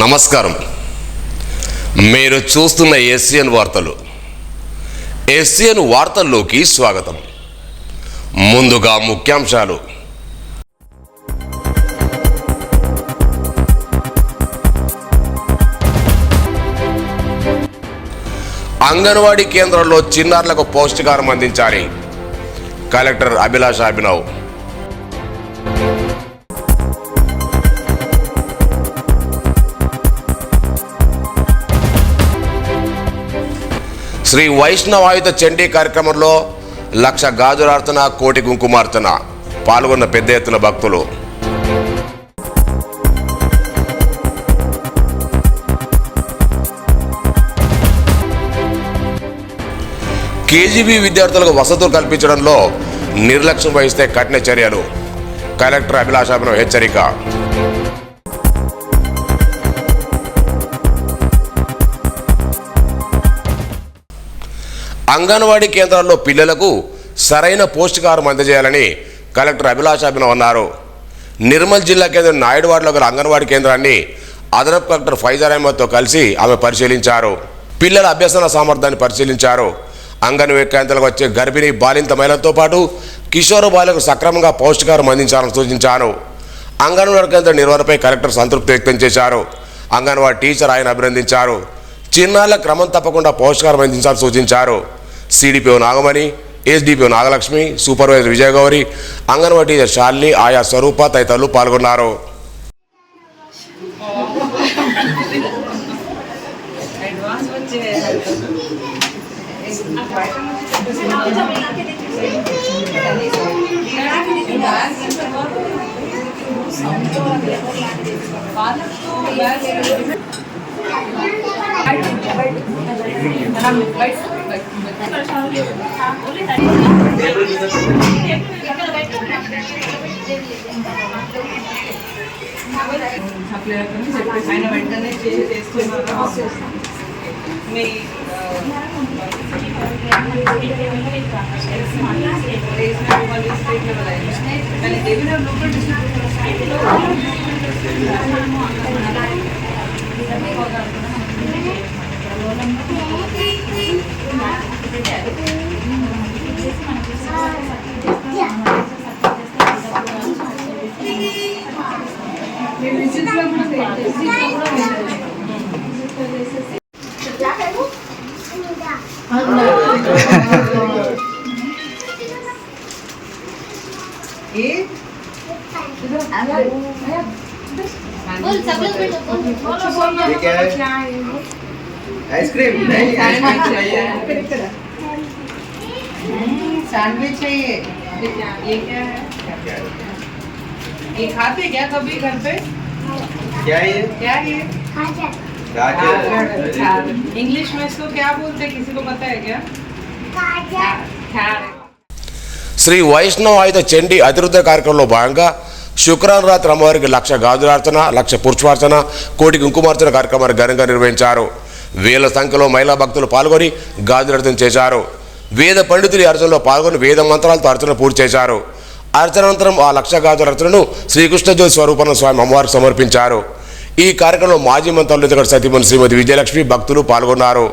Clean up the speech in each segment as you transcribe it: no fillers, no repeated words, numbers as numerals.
నమస్కారం. మీరు చూస్తున్న ఎస్సిఎన్ వార్తలు. ఎస్సిఎన్ వార్తల్లోకి స్వాగతం. ముందుగా ముఖ్యాంశాలు. అంగన్వాడీ కేంద్రాల్లో చిన్నారులకు పౌష్టికాహారం అందించాలి. కలెక్టర్ అభిలాష అభినవ్. శ్రీ వైష్ణవాయుత చండీ కార్యక్రమంలో 1,00,000 గాజులార్చన, కోటి కుంకుమార్చన. పాల్గొన్న పెద్ద ఎత్తున భక్తులు. కేజీబీ విద్యార్థులకు వసతులు కల్పించడంలో నిర్లక్ష్యం వహిస్తే కఠిన చర్యలు. కలెక్టర్ అభిలాష అభినవ్ హెచ్చరిక. అంగన్వాడీ కేంద్రాల్లో పిల్లలకు సరైన పౌష్టికాహారం అందజేయాలని కలెక్టర్ అభిలాష అభినవ్ అన్నారు. నిర్మల్ జిల్లా కేంద్రం నాయుడువాడలో గల అంగన్వాడీ కేంద్రాన్ని అదనపు కలెక్టర్ ఫైజర్ అహ్మద్తో కలిసి ఆమె పరిశీలించారు. పిల్లల అభ్యసన సామర్థ్యాన్ని పరిశీలించారు. అంగన్వాడీ కేంద్రాలకు వచ్చే గర్భిణీ బాలింత మహిళలతో పాటు కిషోర బాలికలకు సక్రమంగా పౌష్టికాహారం అందించాలని సూచించారు. అంగన్వాడీ కేంద్ర నిర్వహణపై కలెక్టర్ సంతృప్తి వ్యక్తం చేశారు. అంగన్వాడీ టీచర్ ఆయన అభినందించారు. చిన్నారులకు క్రమం తప్పకుండా పౌష్టికాహారం అందించాలని సూచించారు. CDPO Nagamani, SDPO Nagalakshmi, supervisor Vijayagauri, anganwadi teacher Shalini, ఆయా స్వరూప తదితరులు పాల్గొన్నారు. ఆయన వెంటనే చేసుకున్నారా మీ కానీ దేవిలో లోకల్ आइसक्रीम नहीं, सैंडविच चाहिए। ये क्या है? ये खाते क्या कभी घर पे? क्या है ये? क्या है ये? गाजर। इंग्लिश में इसको क्या बोलते हैं, किसी को पता है क्या? శ్రీ వైష్ణవాయుత చండీ అతిరుద్ధ కార్యక్రమంలో భాగంగా శుక్రవారం రాత్రి అమ్మవారికి 1,00,000 గాజులార్చన, 1,00,000 పుష్పార్చన, కోటి కుంకుమార్చన కార్యక్రమాన్ని ఘనంగా నిర్వహించారు. వేల సంఖ్యలో మహిళా భక్తులు పాల్గొని గాజులార్చన చేశారు. వేద పండితులు ఈ అర్చనలో పాల్గొని వేద మంత్రాలతో అర్చన పూర్తి చేశారు. అర్చనానంతరం ఆ 1,00,000 గాజుల అర్చనను శ్రీకృష్ణజ్యోతి స్వరూపానంద స్వామి అమ్మవారికి సమర్పించారు. ఈ కార్యక్రమంలో మాజీ మంత్రులు సతీమణి శ్రీమతి విజయలక్ష్మి భక్తులు పాల్గొన్నారు.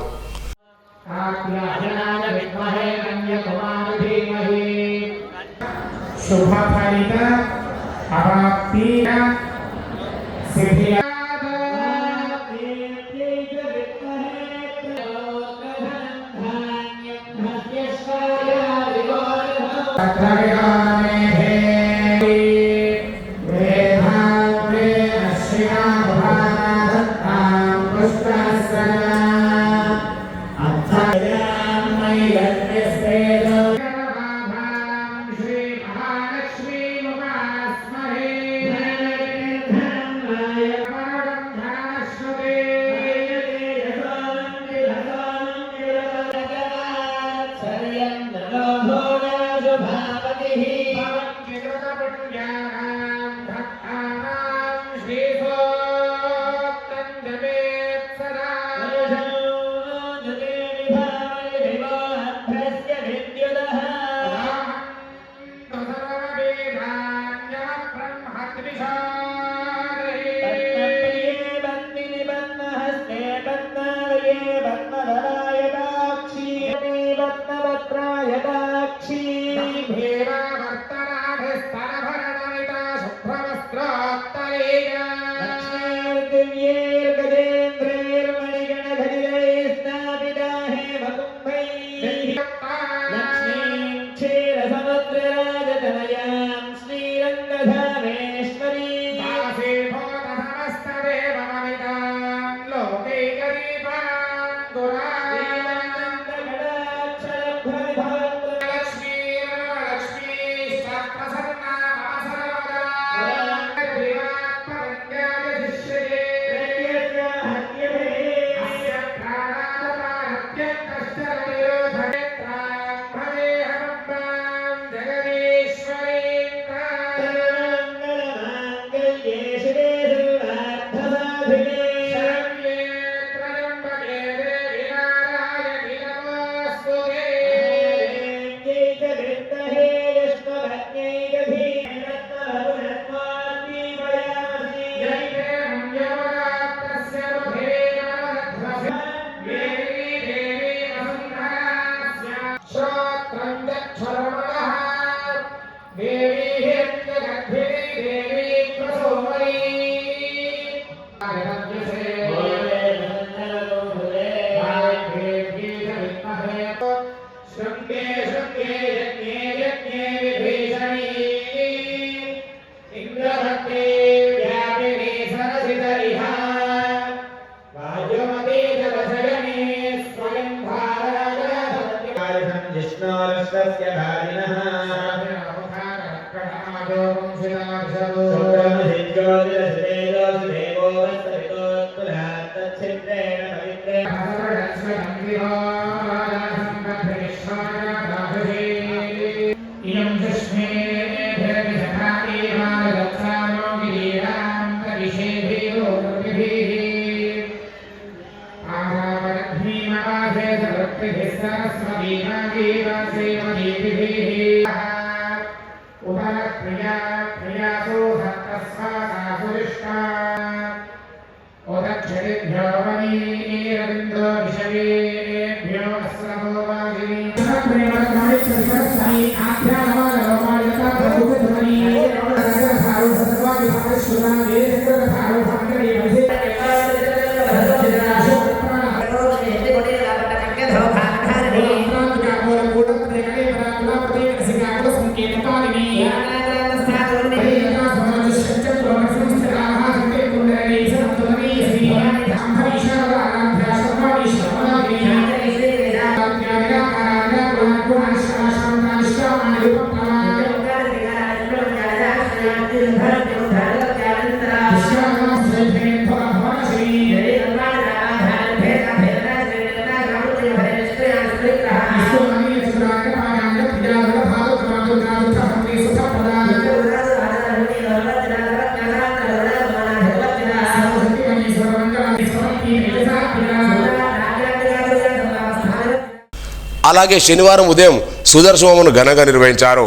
అలాగే శనివారం ఉదయం సుదర్శన హోమను ఘనంగా నిర్వహించారు.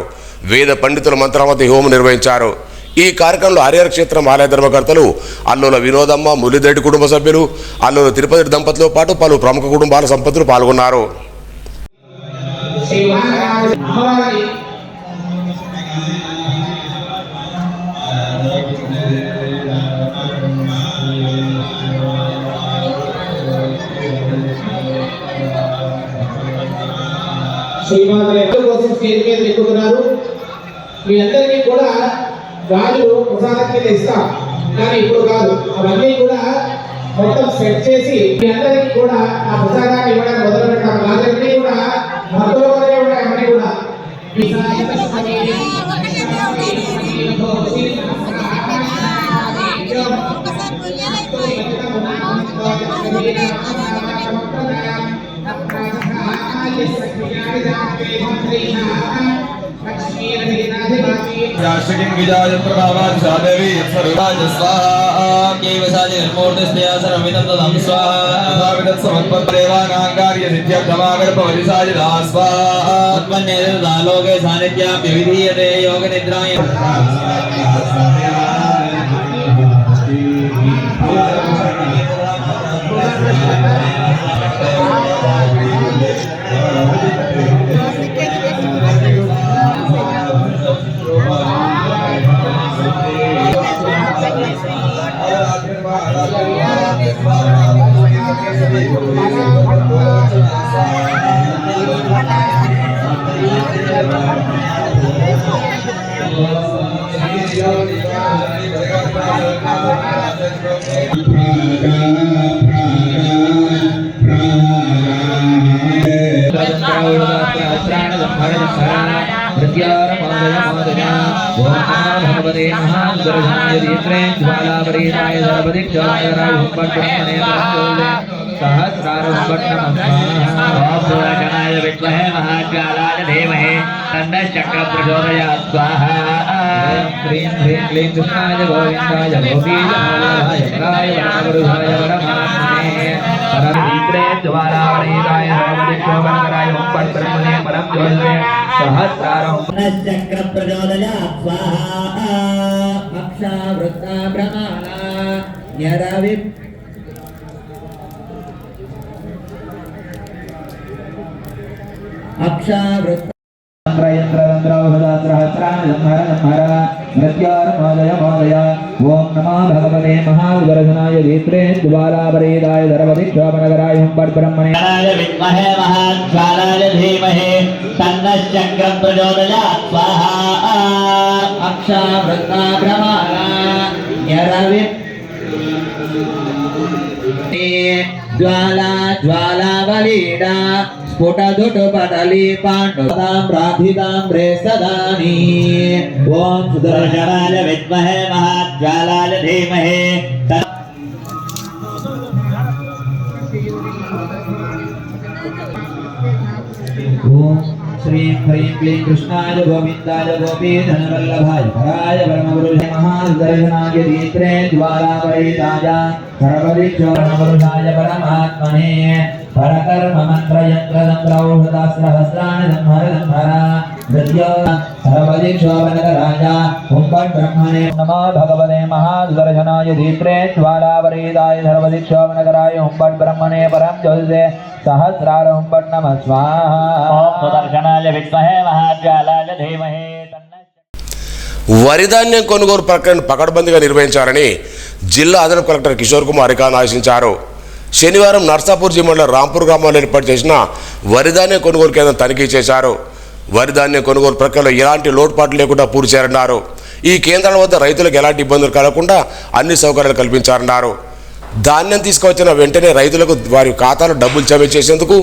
వేద పండితుల మంత్రావతి హోమం నిర్వహించారు. ఈ కార్యక్రమంలో హరిహర క్షేత్రం ఆలయ ధర్మకర్తలు అల్లుల వినోదమ్మ, మురళీరెడ్డి కుటుంబ సభ్యులు, అల్లుల తిరుపతి దంపతులతో పాటు పలు ప్రముఖ కుటుంబాల సంపత్తులు పాల్గొన్నారు. కోసం స్టేజ్ మీద ఎక్కుతున్నారు. మీ అందరికీ కూడా గాజులు ప్రసాదం కింద ఇస్తాం, కానీ ఇప్పుడు కాదు. అవన్నీ కూడా మొత్తం సెట్ చేసి మీ అందరికీ కూడా ఆ ప్రసాదాన్ని ఇవ్వడానికి మొదలు పెట్టాము. గాజులన్నీ కూడా భక్తుల వరకే ఉన్నాయి. అవన్నీ కూడా योग निद्राय सहस्राय विद्महे महाज्वालाय धीमहि तन्नः चक्रः प्रचोदयात् स्वाहा। ह्रीं ह्रीं क्लीं कृष्णाय गोविन्दाय गोपीजनाय पराय वरमगुरुधाय वरमात्मने परमीन्द्रे ज्वालावरीताय सर्वदिक्षोभनकराय ओं पट् ब्रह्मणे परं ज्योतिषे सहस्रारं चक्र प्रचोदयात् स्वाहा। अक्षा वृत्ता भ्रमाणा यरवि अक्षा वृत्ता ओं नमो भगवते महाउदरशनाय दीप्रे ज्वालापरीताय सर्वदिक्षोभनकराय ओं पट् ब्रह्मणे विद्महे महाज्वालाय धीमहि तन्नः चक्रः प्रचोदयात् स्वाहा। अक्षा वृत्ता भ्रमाणा यरवि ज्वाला ज्वालावलीडा स्फुटदुटुपटली पाण्डुतां प्राधिताम्रे सदानि। ॐ सुदर्शनाय विद्महे महाज्वालाय धीमहि ओं श्रीं ह्रीं क्लीं कृष्णाय गोविन्दाय गोपीधनवल्लभाय पराय परमगुरुषे महादर्शनाय दीप्रे ज्वालापरीताय सर्वदिक्षोभनगुरुषाय परमात्मने परकर्म मंत्र यंत्र तंत्र औषधास्त्रहस्राणि संहर संहर दद्यो सर्वदिक्षोभनकराय ओं पट् ब्रह्मणे नमो भगवते महादर्शनाय दीप्रे ज्वालापरीताय सर्वदिक्षोभनकराय ओं पट् ब्रह्मणे परं ज्योतिषे सहस्रार ओं पट् नमः स्वाहा। ओं सुदर्शनाय विद्महे महाज्वालाय धीमहि వరి ధాన్యం కొనుగోలు ప్రక్రియను పకడ్బందీగా నిర్వహించాలని జిల్లా అదనపు కలెక్టర్ కిషోర్ కుమార్ అధికారులను ఆదేశించారు. శనివారం నర్సాపూర్ జిల్లా రాంపూర్ గ్రామంలో ఏర్పాటు చేసిన వరి ధాన్యం కొనుగోలు కేంద్రం తనిఖీ చేశారు. వరి ధాన్యం కొనుగోలు ప్రక్రియలో ఎలాంటి లోటుపాట్లు లేకుండా పూర్తి చేయాలన్నారు. ఈ కేంద్రాల వద్ద రైతులకు ఎలాంటి ఇబ్బందులు కలగకుండా అన్ని సౌకర్యాలు కల్పించారన్నారు. ధాన్యం తీసుకువచ్చిన వెంటనే రైతులకు వారి ఖాతాలో డబ్బులు జమ చేసేందుకు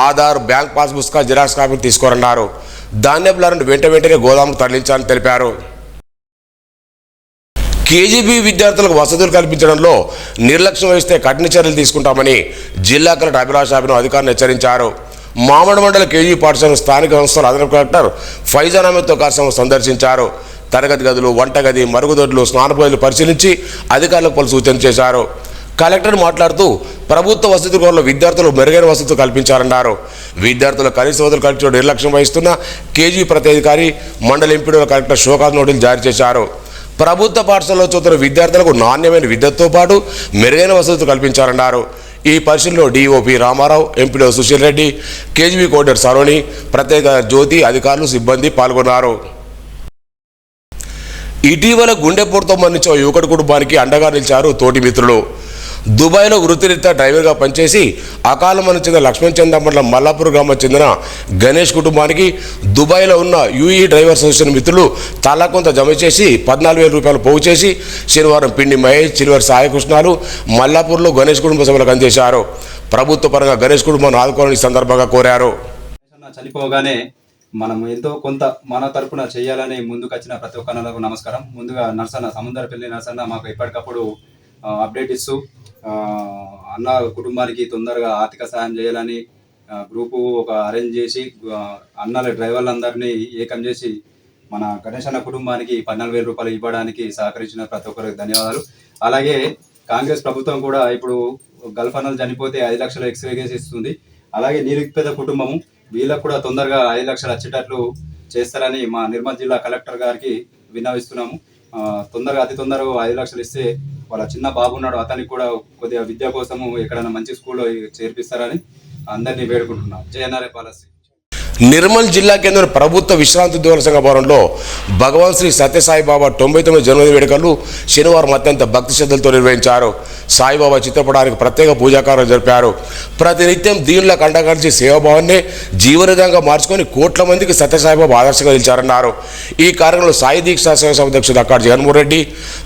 ఆధార్, బ్యాంక్ పాస్ పుస్తకాలు, జిరాక్స్ కాపీలు తీసుకోరన్నారు. ధాన్యం లారీని వెంటనే గోదాముకు తరలించాలని తెలిపారు. కేజీబీ విద్యార్థులకు వసతులు కల్పించడంలో నిర్లక్ష్యం వహిస్తే కఠిన చర్యలు తీసుకుంటామని జిల్లా కలెక్టర్ అభిలాష్ అభినవ్ అధికారులను హెచ్చరించారు. మామడ మండల కేజీ పాఠశాల స్థానిక సంస్థల అదనపు కలెక్టర్ ఫైజాన్ అహ్మద్తో కార్యక్రమం సందర్శించారు. తరగతి గదులు, వంటగది, మరుగుదొడ్లు, స్నానపు గదులు పరిశీలించి అధికారులకు పలు సూచనలు చేశారు. కలెక్టర్ మాట్లాడుతూ ప్రభుత్వ వసతి గృహాల్లో విద్యార్థులు మెరుగైన వసతులు కల్పించారన్నారు. విద్యార్థుల కనీస వసతులు కల్పించడం నిర్లక్ష్యం వహిస్తున్న కేజీ ప్రతినిధి మండల ఎంపీడీల కలెక్టర్ షోకాజ్ నోటీసులు జారీ చేశారు. ప్రభుత్వ పాఠశాలలో చదువుతున్న విద్యార్థులకు నాణ్యమైన విద్యతో పాటు మెరుగైన వసతులు కల్పించారన్నారు. ఈ పరిశీలనలో DOP Ramarao, MPD Sushil Reddy, KGB coordinator Saroni, ప్రత్యేక జ్యోతి అధికారులు, సిబ్బంది పాల్గొన్నారు. ఇటీవల గుండెపోటుతో మరణించిన యువకుడి కుటుంబానికి అండగా నిలిచారు తోటి మిత్రులు. దుబాయ్లో వృత్తిరీత్యా డ్రైవర్గా పనిచేసి అకాల మరణం చెందిన లక్ష్మణ్ చంద్ర మండలం మల్లాపూర్ గ్రామం చెందిన గణేష్ కుటుంబానికి దుబాయ్లో ఉన్న యూఈ డ్రైవర్స్ అసోసియేషన్ మిత్రులు తలా కొంత జమ చేసి 14,000 రూపాయలు పోగు చేసి శనివారం పిండి మహేష్, చిల్వర్ సాయకృష్ణాలు మల్లాపూర్లో గణేష్ కుటుంబ సభ్యులకు అందజేశారు. ప్రభుత్వ పరంగా గణేష్ కుటుంబాన్ని ఆదుకోవాలని సందర్భంగా కోరారు. చనిపోగానే మనం ఎంతో కొంత మన తరపున చేయాలని ముందుకొచ్చిన ప్రతి ఒక్కరికి నమస్కారం. ముందుగా నర్సన్న, సముద్రపల్లి నర్సన్న మాకు ఎప్పటికప్పుడు అప్డేట్ ఇస్తూ అన్న కుటుంబానికి తొందరగా ఆర్థిక సహాయం చేయాలని గ్రూపు ఒక అరేంజ్ చేసి అన్నల డ్రైవర్లందరినీ ఏకం చేసి మన గణేష్ అన్న కుటుంబానికి 14,000 రూపాయలు ఇవ్వడానికి సహకరించిన ప్రతి ఒక్కరికి ధన్యవాదాలు. అలాగే కాంగ్రెస్ ప్రభుత్వం కూడా ఇప్పుడు గల్ఫ్ అన్నలు చనిపోతే 5 లక్షల ఎక్స్రే కేసు ఇస్తుంది. అలాగే నిరుపేద కుటుంబము వీళ్ళకు కూడా తొందరగా 5 లక్షలు వచ్చేటట్లు చేస్తారని మా నిర్మల్ జిల్లా కలెక్టర్ గారికి విన్నవిస్తున్నాము. తొందరగా అతి తొందరగా 5 లక్షలు ఇస్తే వాళ్ళ చిన్న బాబు ఉన్నాడు, అతనికి కూడా కొద్దిగా విద్య కోసము ఎక్కడైనా మంచి స్కూల్లో చేర్పిస్తారని అందరినీ వేడుకుంటున్నాం. జయనారే పాలసీ. నిర్మల్ జిల్లా కేంద్ర ప్రభుత్వ విశ్రాంతి ఉద్యోగుల సంఘ భవనంలో భగవాన్ శ్రీ సత్యసాయిబాబా 99వ జన్మదిన వేడుకలు శనివారం అత్యంత భక్తి శ్రద్ధలతో నిర్వహించారు. సాయిబాబా చిత్రపటానికి ప్రత్యేక పూజాకారాలు జరిపారు. ప్రతినిత్యం దీనుల కండగలిసి సేవాభావాన్ని జీవనవిధంగా మార్చుకొని కోట్ల మందికి సత్యసాయిబాబా ఆదర్శంగా నిలిచారన్నారు. ఈ కార్యక్రమంలో సాయి దీక్షా సేవా సమితి అధ్యక్షుడు అక్కాడి జగన్మోహన్ రెడ్డి,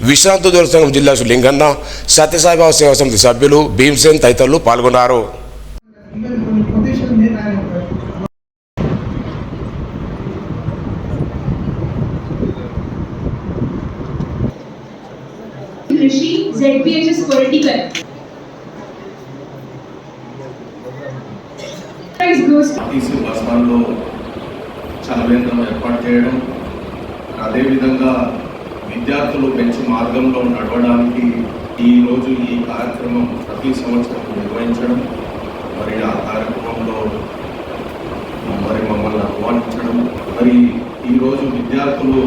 విశ్రాంతి ఉద్యోగుల సంఘం జిల్లా లింగన్న, సత్యసాయిబాబా సేవా సమితి సభ్యులు భీమ్సేన్ తదితరులు పాల్గొన్నారు. Rishi, ZPHS political. RTC bus స్టాండ్లో చలవేంద్రం ఏర్పాటు చేయడం, అదేవిధంగా విద్యార్థులు మంచి మార్గంలో నడవడానికి ఈరోజు ఈ కార్యక్రమం ప్రతి సంవత్సరం నిర్వహించడం, మరి ఆ కార్యక్రమంలో మరి మమ్మల్ని ఆహ్వానించడం, మరి ఈరోజు విద్యార్థులు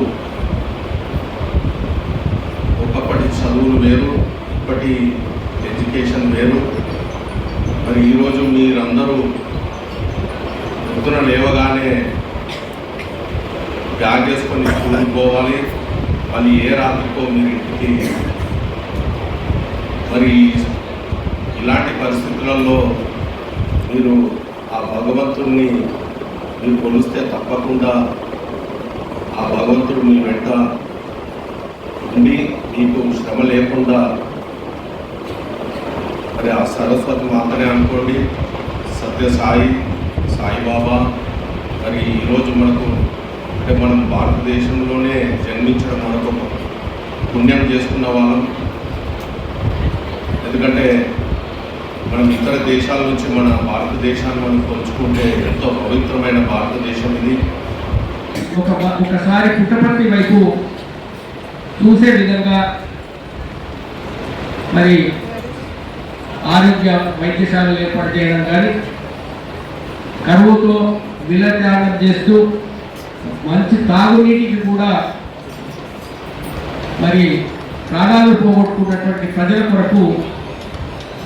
ఒకప్పటి చదువులు వేరు, ఇప్పటి ఎడ్యుకేషన్ వేరు. మరి ఈరోజు మీరందరూ పొద్దున లేవగానే బ్యాగ్ వేసుకొని స్కూల్కి పోవాలి, మళ్ళీ ఏ రాత్రికో మీరు ఇంటికి. మరి ఇలాంటి పరిస్థితులలో మీరు ఆ భగవంతుడిని మీరు కొలిస్తే తప్పకుండా ఆ భగవంతుడు మీ వెంట ఉండి మీకు శ్రమ లేకుండా, మరి ఆ సరస్వతి మాతనే అనుకోండి, సత్యసాయి సాయిబాబా. మరి ఈరోజు మనకు అంటే మనం భారతదేశంలోనే జన్మించడం మనకు పుణ్యం చేసుకున్న వాళ్ళం. ఎందుకంటే మనం ఇతర దేశాల నుంచి మన భారతదేశాన్ని మనం పోల్చుకుంటే ఎంతో పవిత్రమైన భారతదేశం ఇది. ఒకసారి పుట్టపర్తి వైపు చూసే విధంగా మరి ఆరోగ్య వైద్యశాలలు ఏర్పాటు చేయడం కానీ, కరువుతో విలత్యాగం చేస్తూ మంచి తాగునీటికి కూడా మరి ప్రాణాలు పోగొట్టుకున్నటువంటి ప్రజల కొరకు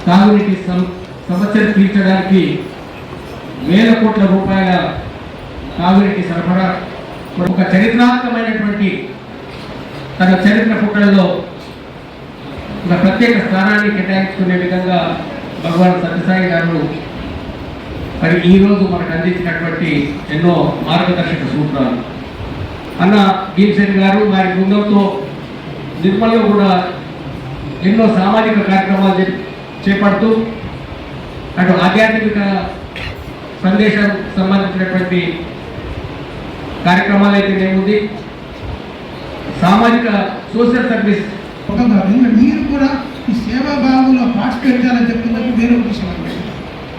తాగునీటి సమస్యను తీర్చడానికి వేల కోట్ల రూపాయల తాగునీటి సరఫరా ఒక చరిత్రాత్మకమైనటువంటి తన చరిత్ర పుటల్లో ఒక ప్రత్యేక స్థానాన్ని కేటాయించుకునే విధంగా భగవాన్ సత్యసాయి గారు మరి ఈరోజు మనకు అందించినటువంటి ఎన్నో మార్గదర్శక సూత్రాలు. అన్న భీమ్సేన్ గారు వారి బృందంతో నిర్మల్లో కూడా ఎన్నో సామాజిక కార్యక్రమాలు చేపడుతూ అటు ఆధ్యాత్మిక సందేశం సంబంధించినటువంటి కార్యక్రమాలు అయితే ఏముంది, సామాజిక సోషల్ సర్వీస్ మీరు కూడా ఈ సేవా భావంలో పార్టిసిపేట్ చేయాలని చెప్తున్నట్టు వేరే విషయం అనమాట.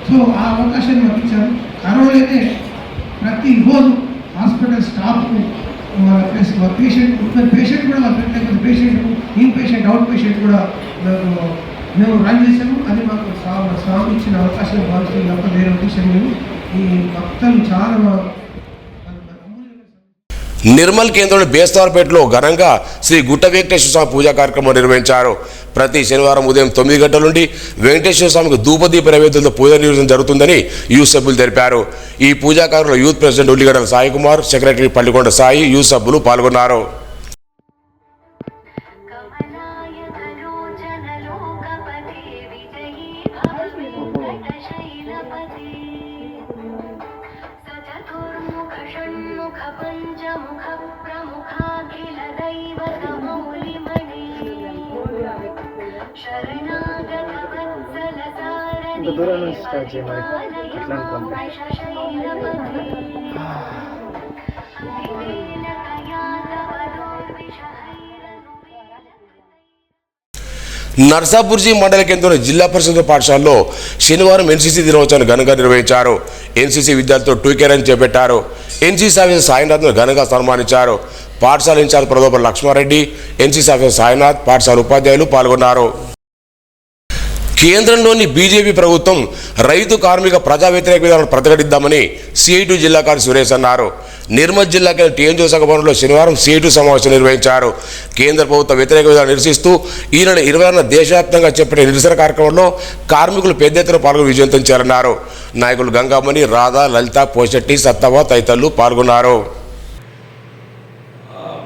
సో ఆ అవకాశాన్ని మాకు ఇచ్చారు. కరోనాలోనే ప్రతిరోజు హాస్పిటల్ స్టాఫ్కు పేషెంట్ కూడా వాళ్ళు పెట్టే patient in patient out patient కూడా మేము రన్ చేసాము. అది మాకు స్వామి ఇచ్చిన అవకాశం భావిస్తుంది తప్ప వేరే ఉద్దేశం లేదు. ఈ భక్తులు చాలా నిర్మల్ కేంద్రంలో బేస్తార్పేటలో ఘనంగా శ్రీ గుట్ట వెంకటేశ్వర స్వామి పూజా కార్యక్రమం నిర్వహించారు. ప్రతి శనివారం ఉదయం 9 గంటల నుండి వెంకటేశ్వర స్వామికి ధూపదీప నైవేద్యంతో పూజ నిర్వహించడం జరుగుతుందని యూత్ సభ్యులు తెలిపారు. ఈ పూజా కార్యక్రమంలో youth president Ulligaddala Sai Kumar, secretary Pallikonda Sai, youth సభ్యులు పాల్గొన్నారు. దూరం నుంచి స్టార్ట్ చేయమని అట్లా అనుకోండి. నర్సాపూర్జీ మండల కేంద్రంలోని జిల్లా పరిషత్ పాఠశాలలో శనివారం ఎన్సీసీ దినోత్సవాన్ని ఘనంగా నిర్వహించారు. ఎన్సీసీ విద్యార్థులు టూకే రన్ చేపట్టారు. ఎన్సీసీ ఆఫీసర్ సాయినాథ్ను ఘనంగా సన్మానించారు. పాఠశాల ఇన్ఛార్జ్ ప్రదోపర్ లక్ష్మారెడ్డి, ఎన్సీసీ ఆఫీసర్ సాయినాథ్, పాఠశాల ఉపాధ్యాయులు పాల్గొన్నారు. కేంద్రంలోని బీజేపీ ప్రభుత్వం రైతు కార్మిక ప్రజా వ్యతిరేక విధానాలను ప్రతిఘటిద్దామని సిఐటి జిల్లా కార్యదర్శి సురేష్ అన్నారు. నిర్మల్ జిల్లాకి టీఎన్జీ శాఖ భవనంలో శనివారం సిఐటి సమావేశం నిర్వహించారు. కేంద్ర ప్రభుత్వ వ్యతిరేక విధానం నిరసిస్తూ ఈ నెల 26న దేశవ్యాప్తంగా చేపట్టే నిరసన కార్యక్రమంలో కార్మికులు పెద్ద ఎత్తున పాల్గొని విజయవంతం చేయాలన్నారు. నాయకులు గంగామణి, రాధా, లలిత, పోషెట్టి, సత్తవ తదితరులు పాల్గొన్నారు.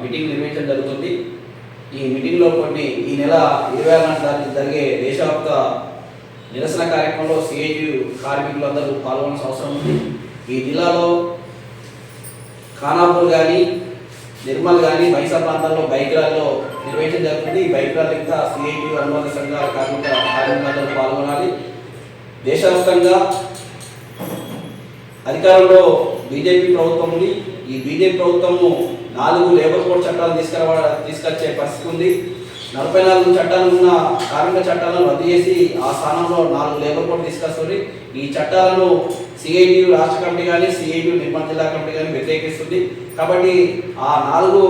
మీటింగ్ నిర్వహించడం జరుగుతుంది. ఈ మీటింగ్లో ఈ నెల 26న జరిగే దేశవ్యాప్త నిరసన కార్యక్రమంలో సిఐటి కార్మికులందరూ పాల్గొనాల్సిన అవసరం ఉంది. ఈ జిల్లాలో ఖానాపూర్ కానీ, నిర్మల్ కానీ, మైసా ప్రాంతాల్లో బైక్ ర్యాలీలో నిర్వహించడం జరుగుతుంది. ఈ బైక్ ర్యాలీ ఇంకా సిఐటి అనుబంధ సంఘాల కార్మికులందరూ పాల్గొనాలి. దేశవ్యాప్తంగా అధికారంలో బీజేపీ ప్రభుత్వం ఉంది. ఈ బీజేపీ ప్రభుత్వము 4 లేబర్ కోడ్ చట్టాలు తీసుకొచ్చే పరిస్థితి ఉంది. 44 చట్టాలు ఉన్న కార్మిక చట్టాలను రద్దు చేసి ఆ స్థానంలో 4 లేబర్ కోడ్ తీసుకొస్తుంది. ఈ చట్టాలను సిఐటి రాష్ట్ర కమిటీ కానీ, సిఐటి నిర్మల్ జిల్లా కమిటీ కానీ వ్యతిరేకిస్తుంది. కాబట్టి ఆ 4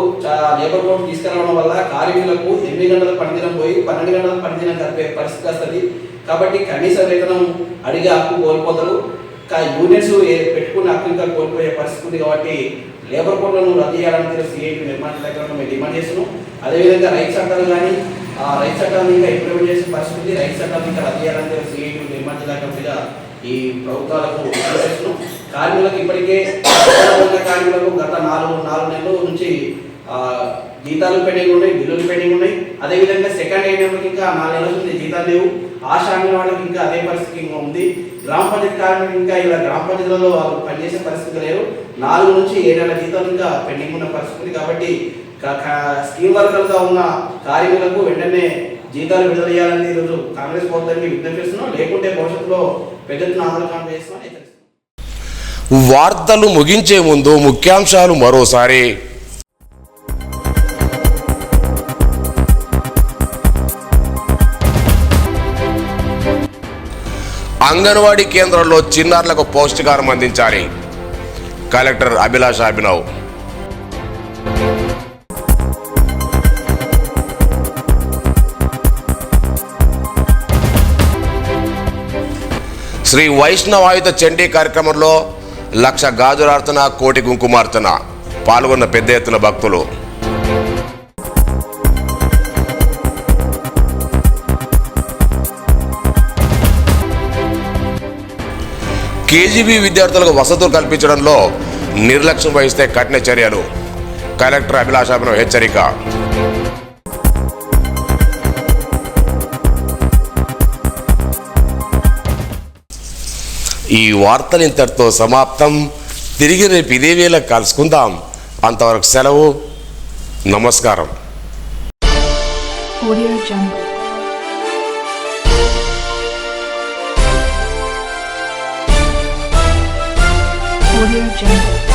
లేబర్ కోడ్ తీసుకురావడం వల్ల కార్మికులకు 8 గంటల పనిదినం పోయి 12 గంటల పనిదినం కలిపే పరిస్థితి వస్తుంది. కాబట్టి కనీస వేతనం అడిగే హక్కు కోల్పోతారు. యూనియన్స్ పెట్టుకునే హక్కు ఇంకా కోల్పోయే పరిస్థితి ఉంది. కాబట్టి లేబర్ కోడ్లను రద్దు చేయాలని సిఐటి నిర్మాణ దగ్గర మేము డిమాండ్ చేస్తున్నాం. అదేవిధంగా రైతు చట్టాలు కానీ రైతు చట్టాలను ఇంకా ఇంప్లిమెంట్ చేసే పరిస్థితి ఉంది. రైతు చట్టాలను ఇంకా రద్దు చేయాలని సిఐటి నిర్మాణ జిల్లా కమిటీగా ఈ ప్రభుత్వాలకు చేస్తున్నాం. కార్మికులకు ఇప్పటికే కార్మికులకు గత 4 నెలల నుంచి జీతాలు పెండింగ్ ఉన్నాయి, బిల్లులు పెండింగ్ ఉన్నాయి. అదేవిధంగా సెకండ్ అయినప్పటికీ ఇంకా 4 నెలల నుంచి జీతాలు లేవు. ఆశాంగ వాళ్ళకి ఇంకా అదే పరిస్థితి ఇంకా ఉంది. గ్రామ పంచాయతీ కార్మికులు ఇంకా ఇలా గ్రామ పంచాయతీలలో వాళ్ళు పనిచేసే పరిస్థితి లేరు. 4 నుంచి 7 నెలల జీతాలు ఇంకా పెండింగ్ ఉన్న పరిస్థితి. కాబట్టి స్కీమ్ వర్కర్గా ఉన్న కార్మికులకు వెంటనే జీతాలు విడుదల చేయాలని ఈరోజు కాంగ్రెస్ ప్రభుత్వానికి విజ్ఞప్తి చేస్తున్నాం. లేకుంటే భవిష్యత్తులో పెద్ద ఎత్తున ఆందోళన చేస్తామని హెచ్చరిస్తున్నాం. వార్తలు ముగించే ముందు ముఖ్యాంశాలు మరోసారి. అంగన్వాడీ కేంద్రంలో చిన్నారులకు పౌష్టికాహారం అందించాలి. కలెక్టర్ అభిలాష అభినవ్. శ్రీ వైష్ణవాయుత చండీ కార్యక్రమంలో 1,00,000 గాజులార్చన, 1 కోటి కుంకుమార్చన. పాల్గొన్న పెద్ద ఎత్తున భక్తులు. కేజీబీ విద్యార్థులకు వసతులు కల్పించడంలో నిర్లక్ష్యం వహిస్తే కఠిన చర్యలు. కలెక్టర్ అభిలాష అభినవ్ హెచ్చరిక. ఈ వార్తలు ఇంతటితో సమాప్తం. తిరిగి రేపు ఇదే వేళ కలుసుకుందాం. అంతవరకు సెలవు. నమస్కారం. Audio Jungle. Audio Jungle.